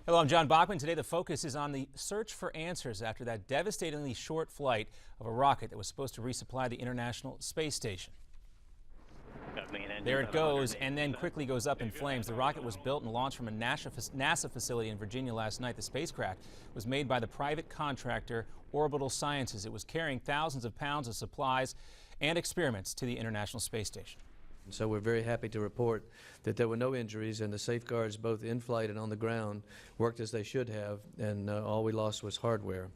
Hello, I'm John Bachman. Today the focus is on the search for answers after that devastatingly short flight of a rocket that was supposed to resupply the International Space Station. There it goes, and then quickly goes up in flames. The rocket was built and launched from a NASA facility in Virginia last night. The spacecraft was made by the private contractor Orbital Sciences. It was carrying thousands of pounds of supplies and experiments to the International Space Station. So we're very happy to report that there were no injuries, and the safeguards both in flight and on the ground worked as they should have, and all we lost was hardware.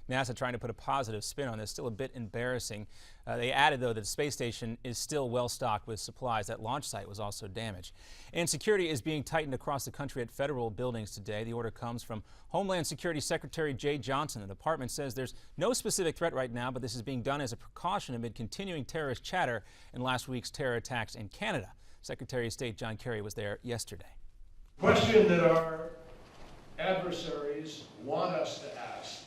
NASA trying to put a positive spin on this, still a bit embarrassing. They added, though, that the space station is still well stocked with supplies. That launch site was also damaged. And security is being tightened across the country at federal buildings today. The order comes from Homeland Security Secretary Jay Johnson. The department says there's no specific threat right now, but this is being done as a precaution amid continuing terrorist chatter in last week's terror attacks in Canada. Secretary of State John Kerry was there yesterday. Question that our adversaries want us to ask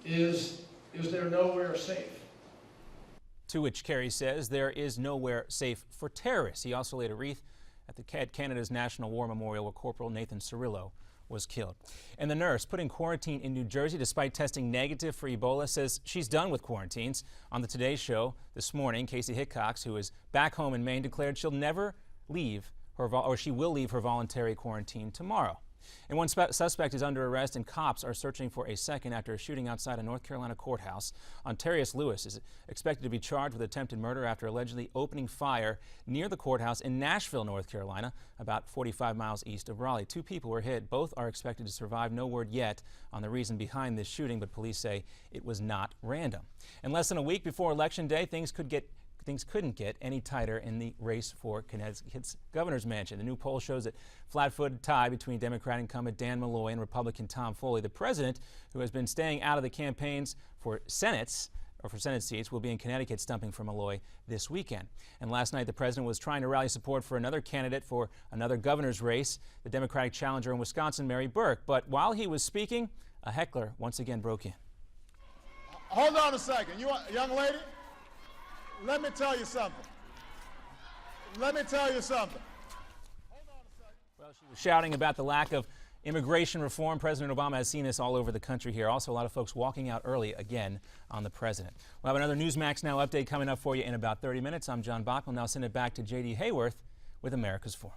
is there nowhere safe? To which Kerry says there is nowhere safe for terrorists. He also laid a wreath at Canada's National War Memorial where Corporal Nathan Cirillo was killed. And the nurse put in quarantine in New Jersey despite testing negative for Ebola says she's done with quarantines. On the Today Show this morning, Casey Hickox, who is back home in Maine, declared she'll never leave she will leave her voluntary quarantine tomorrow. And one suspect is under arrest, and cops are searching for a second after a shooting outside a North Carolina courthouse. Ontarius Lewis is expected to be charged with attempted murder after allegedly opening fire near the courthouse in Nashville, North Carolina, about 45 miles east of Raleigh. 2 people were hit. Both are expected to survive. No word yet on the reason behind this shooting, but police say it was not random. And less than a week before Election Day, things couldn't get any tighter in the race for Connecticut's governor's mansion. The new poll shows that flat-footed tie between Democrat incumbent Dan Malloy and Republican Tom Foley. The president, who has been staying out of the campaigns for Senate seats, will be in Connecticut stumping for Malloy this weekend. And last night, the president was trying to rally support for another candidate for another governor's race, the Democratic challenger in Wisconsin, Mary Burke. But while he was speaking, a heckler once again broke in. Hold on a second. You young lady? Let me tell you something. Let me tell you something. Hold on a second. Well, she was shouting about the lack of immigration reform. President Obama has seen this all over the country here. Also, a lot of folks walking out early again on the president. We'll have another Newsmax Now update coming up for you in about 30 minutes. I'm John Bachman. Now send it back to J.D. Hayworth with America's Forum.